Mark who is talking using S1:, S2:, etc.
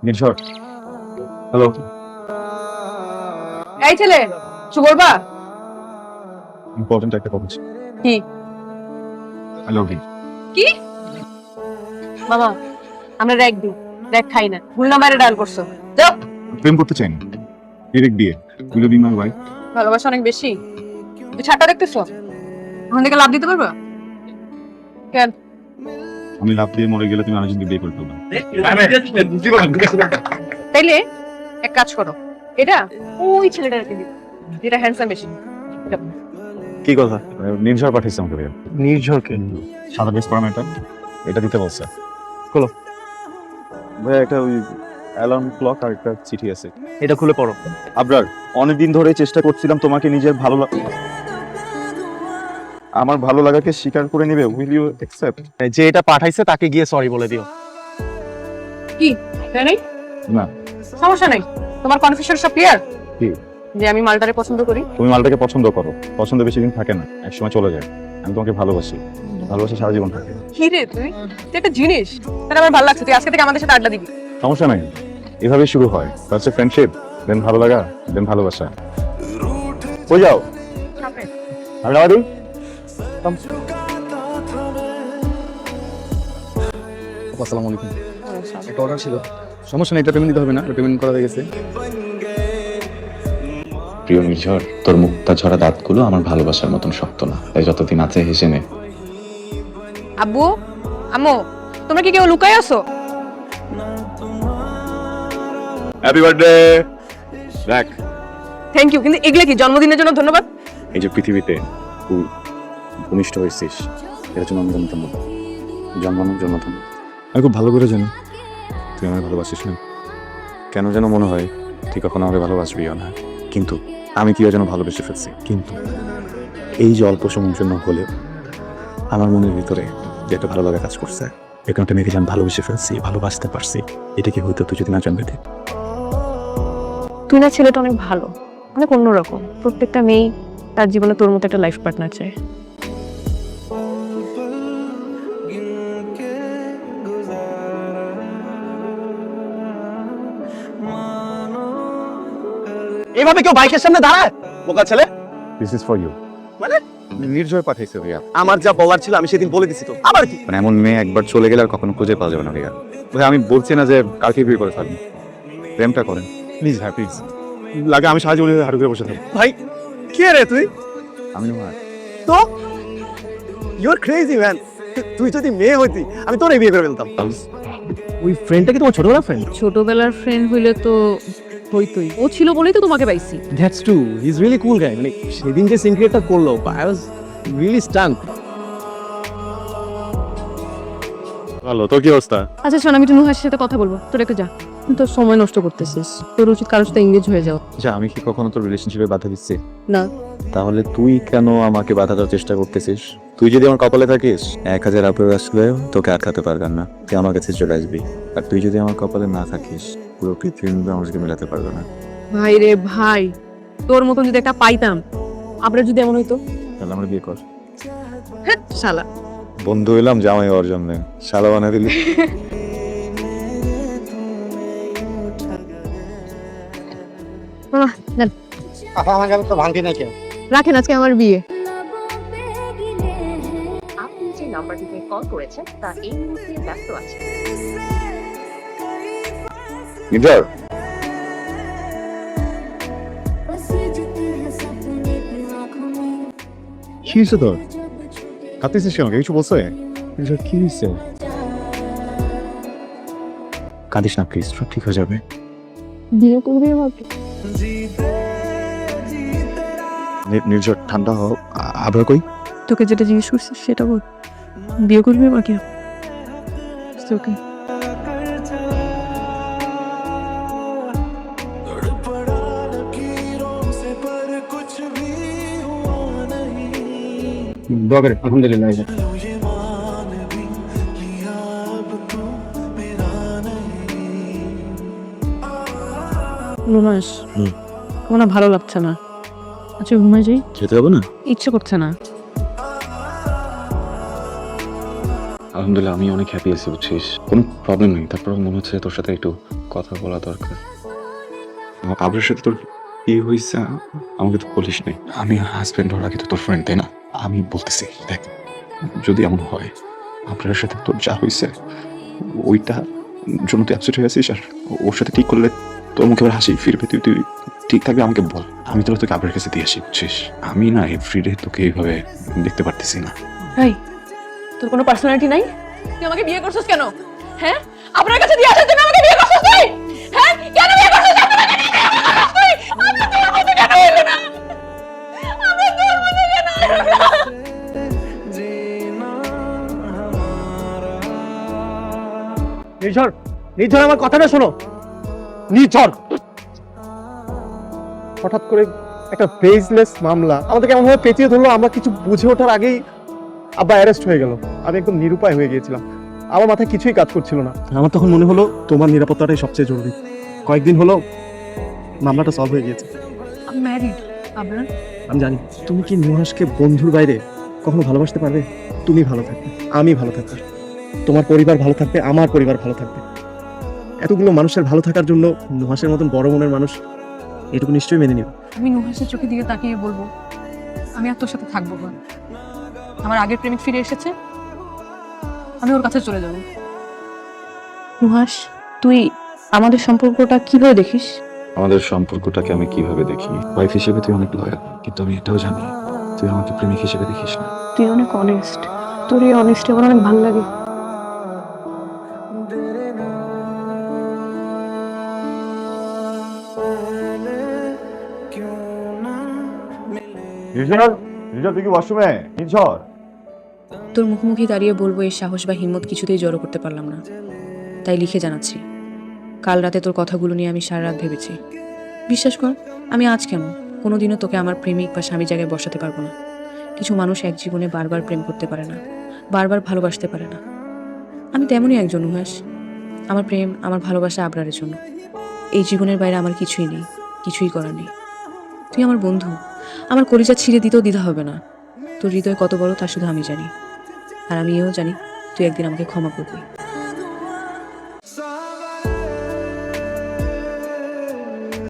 S1: নির্ঝর, hello.
S2: এই ছেলে কিছু বলবা?
S1: ইম্পর্টেন্ট একটা কথা আছে।
S2: কি?
S1: I love you.
S2: কি বাবা, আমরা র‍্যাক খাই না, ভুল নাম্বারে ডায়াল করছো। যাও।
S1: প্রেম করতে চাই না, ডিরেক্ট বিয়ে। Will you be my wife?
S2: ভালোবাসা অনেক বেশি। তুই ছাড়টা দেখতেছো, ওখান থেকে লাভ দিতে পারবা? কেন?
S1: আমি লাভ দিয়ে মরে গেলে তুমি আরেকজনকে বিয়ে করে ফেলবে।
S2: তাইলে এক কাজ করো, এটা ওই ছেলেটাকে দিও, যেটা হ্যান্ডসাম বেশি।
S1: কি কথা? নির্ঝর পাঠিয়েছে আমাকে ভাইয়া।
S3: নির্ঝরকে
S1: সাদা বেশ করা এটা দিতে বলছে।
S3: খোলো।
S1: ভাইয়া একটা ওই অ্যালার্ম ক্লক আর একটা চিঠি আছে।
S3: এটা খুলে পড়ো।
S1: আবরার, অনেকদিন ধরে চেষ্টা করছিলাম তোমাকে নিজের আমার ভালো লাগাকে স্বীকার করে নেবে। Will you accept?
S3: যে এটা পাঠাইছে তাকে গিয়ে সরি বলে দিও।
S2: কি তাই নাই?
S1: না।
S2: সমস্যা নাই, তোমার কনফিউশন সব ক্লিয়ার?
S1: কি?
S2: যে আমি মালটারে পছন্দ করি।
S1: তুমি মালটাকে পছন্দ করো, পছন্দ বেশি দিন থাকে না, একসময় চলে যায়। আমি তোমাকে ভালোবাসি, ভালোবাসা সারা জীবন থাকে।
S2: কি রে তুই একটা জিনিস, তাহলে আমার ভালো লাগছে, তুই আজকে থেকে আমাদের সাথে আড্ডা দিবি।
S1: সমস্যা নাই, এভাবেই শুরু হয়। ফার্স্টে ফ্রেন্ডশিপ, দেন ভালো লাগা, দেন ভালোবাসা। কই যাও? আমি নামা দিই।
S3: আসসালামু আলাইকুম। একটা অর্ডার ছিল। সমস্যা নেই, এটা পেমেন্ট দিতে হবে না, পেমেন্ট করা হয়ে গেছে।
S4: প্রিয় নির্ঝর, তোর মুক্তা ঝরা দাঁতগুলো আমার ভালোবাসার মতন শক্ত না, তাই যতদিন আছে হেসে নে।
S2: আব্বু, আম্মু, তোমরা কি কেউ লুকায় আছো?
S1: Happy birthday. দেখ,
S2: থ্যাংক ইউ, কিন্তু এগুলা কি জন্মদিনের জন্য ধন্যবাদ?
S1: এই যে পৃথিবীতে তুই ভূমিষ্ঠ হয়েছিস, এর জন্য আমি জানতাম না। জন্মানোর জন্য ধন্যবাদ। আমি খুব ভালো করে জানি তুই আমাকে ভালোবাসিস না। কেন যেন মনে হয় তুই কখনো আমাকে ভালোবাসবিও না, কিন্তু আমি কিও যেন ভালোবেসে ফেলছি। কিন্তু এই যে অল্প সময়ের জন্য হলেও আমার মনের ভিতরে যে একটা ভালো লাগা কাজ করছে, এখানে একটা মেয়েকে আমি ভালোবেসে ফেলছি, ভালোবাসতে পারছি। এটা কি হইতো তুই যদি না জানবে?
S5: তুই না ছেলেটা অনেক ভালো, অনেক অন্যরকম। প্রত্যেকটা মেয়ে তার জীবনে তোর মতো একটা লাইফ পার্টনার চায়।
S3: এভাবে কেউ বাইকের সামনে দাঁড়ায়? বোকা ছেলে।
S1: This is for you.
S3: মানে?
S1: নির্জয় পাঠাইছে ভাইয়া।
S3: আমার যা বলার ছিল আমি সেদিন বলে দিছি তো, আবার কি?
S1: মানে এমন মেয়ে একবার চলে গেলে আর কখনো খুঁজে পাওয়া যাবে না ভাইয়া। ভাই আমি বলছি না যে কালকে বিয়ে করে থাকবেন, প্রেমটা করেন প্লিজ। হ্যাঁ প্লিজ, লাগে আমি সাহায্য বলে হাঁটু করে বসে থাকবো।
S3: ভাই কে রে তুই?
S1: আমি না
S3: তো ইউ আর ক্রেজি ম্যান। তুই যদি মেয়ে হইতি আমি তোরে বিয়ে করে ফেলতাম। ওই ফ্রেন্ডটা কি তোমার ছোটবেলার ফ্রেন্ড?
S5: ছোটবেলার ফ্রেন্ড হইলে তো হইতই, ও ছিল বলেই তো তোমাকে পাইছি।
S3: That's true, he is really cool guy. মানে সেদিন যে সিনক্রেটটা করলো, আই ওয়াজ রিয়েলি স্টান্ট।
S1: ভালো। তোর কি অবস্থা?
S5: আচ্ছা শোন, আমি একটু নুহাসের সাথে কথা বলবো, তোর একটু যা। তুই তোর সময় নষ্ট করতেছিস, তোর উচিত কারোর সাথে এঙ্গেজ হয়ে যাও।
S1: আচ্ছা, আমি কি কখনো তোর রিলেশনশিপে বাধা দিচ্ছি?
S5: না।
S1: তাহলে তুই কেন আমাকে বাধা দেওয়ার চেষ্টা করতেছিস? তুই যদি আমার কপালে থাকিস, 1000 আপুর আসলেও তোকে আটকাতে পারবেন না, তুই আমার কাছে চলে আসবি। আর তুই যদি আমার কপালে না থাকিস, পুরো পৃথিবী আমার সাথে মেলাতে পারবে না।
S5: ভাই রে ভাই, তোর মতন যদি একটা পাইতাম, আমরা যদি এমন হইতো।
S1: তাহলে আমরা বিয়ে কর।
S5: হ্যাঁ শালা।
S1: বন্ধু হইলাম, জামাই হওয়ার জন্য শালা বানা দিলি।
S5: নেন। রাখেন, আজকে আমার বিয়ে।
S6: আপনি যে নাম্বারটিতে কল করেছেন তা এই মুহূর্তে ব্যস্ত আছে।
S1: নির্ঝর, কি হয়েছে তোর? কাঁদতেছিস কেন? কিছু বলছে? নির্ঝর, কি হয়েছে? কাঁদিস না প্লিজ, সব ঠিক হয়ে যাবে।
S5: বিয়ে করবি আমাকে?
S1: নির্ঝর, ঠান্ডা হও। আবার কই?
S5: তোকে যেটা জিজ্ঞেস করছিস সেটা বল। বিয়ে করবি আমাকে? ওকে।
S3: ব্লগের আলহামদুলিল্লাহ।
S5: নুহাস, আমার না ভালো লাগছে না। আচ্ছা ঘুমাই যাই।
S1: যেতে হবে না?
S5: ইচ্ছে করছে না।
S4: আলহামদুলিল্লাহ আমি অনেক হ্যাপি আছি, বুঝছিস? কোনো প্রবলেম নেই। তারপর মনে হচ্ছে তোর সাথে একটু কথা বলা দরকার। আবরার সাথে তোর কি হয়েছে আমাকে তো বলিস নাই। আমি হাজব্যান্ড হওয়ার আগে তো তোর ফ্রেন্ড, তাই না? আমি বলতেছি, দেখ, যদি এমন হয় আবরার সাথে তোর যা হয়েছে ওইটা জন্য তুই আপসেট হয়ে আছিস, আর ওর সাথে ঠিক করলে তোর মুখে আবার হাসি ফিরবে, তুই তুই ঠিক থাকবে, আমাকে বল। আমি তোকে আবরার কাছে দিয়ে আসি, বুঝছিস? আমি না এভরিডে তোকে এইভাবে দেখতে পারতেছি না।
S5: এই তোর কোনো পার্সোনালিটি নাই? তুই আমাকে বিয়ে করছিস কেন? হ্যাঁ, আপনার কাছে দিয়ে আসার জন্য আমাকে বিয়ে করছিস তুই? হ্যাঁ, কেন বিয়ে করছিস? আমাকে নিয়ে বিয়ে করছিস তুই? আমরা তোর মতো কেন হইলো না? আমরা তোর মতো কেন হইলো না?
S3: নির্ঝর, নির্ঝর আমার কথাটা শোনো। নির্ঝর, হঠাৎ করে একটা বেসলেস মামলা আমাদেরকে এমনভাবে পেঁচিয়ে ধরলো, আমরা কিছু বুঝে ওঠার আগেই আব্বা অ্যারেস্ট হয়ে গেল। আমি একদম নিরুপায় হয়ে গিয়েছিলাম, আমার মাথায় কিছুই কাজ করছিল না। আমার তখন মনে হলো তোমার নিরাপত্তাটাই সবচেয়ে জরুরি। কয়েকদিন হলো মামলাটা সলভ হয়ে গিয়েছে।
S5: আমি ম্যারিড। আপনার?
S3: আমি জানি তুমি কি নুহাসকে বন্ধুর বাইরে কখনো ভালোবাসতে পারবে? তুমি ভালো থাকবে, আমি ভালো থাকবো, তোমার পরিবার ভালো থাকবে, আমার পরিবার ভালো থাকবে। এতগুলো মানুষের ভালো থাকার জন্য নুহাসের মতন বড় মনের মানুষ এটুকু নিশ্চয়ই মেনে নিও।
S5: আমি নুহাসের চোখের দিকে তাকিয়ে বলবো, আমি আর তোর সাথে থাকবো না। আমার আগের প্রেমিক ফিরে এসেছে, আমি ওর কাছে চলে যাব। নুহাস, তুই আমাদের সম্পর্কটা কিভাবে দেখিস?
S4: আমাদের সম্পর্কটাকে আমি কিভাবে দেখি? ওয়াইফ হিসেবে তুই অনেক লয়াল, কিন্তু আমি এটাও জানি তুই আমাকে প্রেমিক হিসেবে দেখিস না।
S5: তুই অনেক অনেস্ট, তোর এই অনেস্টি আমার অনেক ভালো লাগে।
S1: তুই কি ওয়াশরুমে? নির্ঝর,
S7: তোর মুখোমুখি দাঁড়িয়ে বলবো এই সাহস বা হিম্মত কিছুতেই জড়ো করতে পারলাম না, তাই লিখে জানাচ্ছি। কাল রাতে তোর কথাগুলো নিয়ে আমি সারা রাত ভেবেছি। বিশ্বাস কর, আমি আজ কেন কোনোদিনও তোকে আমার প্রেমিক বা স্বামী জায়গায় বসাতে পারবো না। কিছু মানুষ এক জীবনে বারবার প্রেম করতে পারে না, বারবার ভালোবাসতে পারে না। আমি তেমনই একজন নুহাস। আমার প্রেম, আমার ভালোবাসা আবরারের জন্য। এই জীবনের বাইরে আমার কিছুই নেই, কিছুই করার নেই। তুই আমার বন্ধু, আমার কলিজা ছিঁড়ে দিতেও দ্বিধা হবে না। তোর হৃদয় কত বড় তা শুধু আমি জানি, আর আমি এও জানি তুই একদিন আমাকে ক্ষমা করবি।